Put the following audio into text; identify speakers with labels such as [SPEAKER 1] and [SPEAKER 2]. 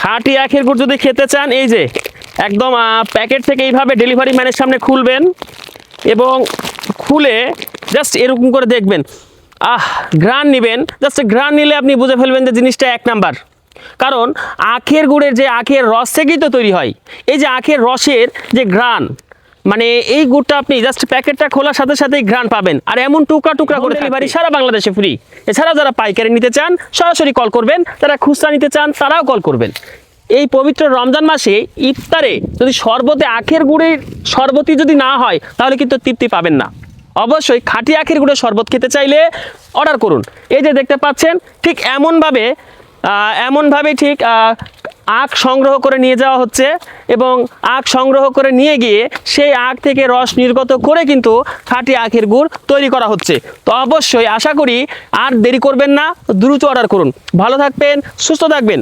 [SPEAKER 1] খাঁটি আখের গুড় যদি খেতে চান, এই যে একদম প্যাকেট থেকে এইভাবে ডেলিভারি ম্যানের সামনে খুলবেন এবং খুলে জাস্ট এরকম করে দেখবেন, ঘ্রাণ নেবেন। জাস্ট ঘ্রাণ নিলে আপনি বুঝে ফেলবেন যে জিনিসটা এক নাম্বার। কারণ আখের গুড়ের যে আখের রস থেকেই তো তৈরি হয়। এই যে আখের রসের যে ঘ্রাণ, মানে এই গুড়টা আপনি জাস্ট প্যাকেটটা খোলার সাথে সাথেই ঘ্রাণ পাবেন। আর এমন টুকরা টুকরা করে ডেলিভারি সারা বাংলাদেশে ফ্রি। এছাড়াও যারা পাইকারি নিতে চান সরাসরি কল করবেন, যারা খুচরা নিতে চান তারাও কল করবেন। এই পবিত্র রমজান মাসে ইফতারে যদি শরবতে আখের গুড়ের শরবতই যদি না হয় তাহলে কিন্তু তৃপ্তি পাবেন না। অবশ্যই খাঁটি আখের গুড়ের শরবত খেতে চাইলে অর্ডার করুন। এই যে দেখতে পাচ্ছেন ঠিক এমনভাবেই ঠিক আখ সংগ্রহ করে নিয়ে যাওয়া হচ্ছে এবং আখ সংগ্রহ করে নিয়ে গিয়ে সেই আখ থেকে রস নির্গত করে কিন্তু খাঁটি আখের গুড় তৈরি করা হচ্ছে। তো অবশ্যই আশা করি আর দেরি করবেন না, দ্রুত অর্ডার করুন। ভালো থাকবেন, সুস্থ থাকবেন।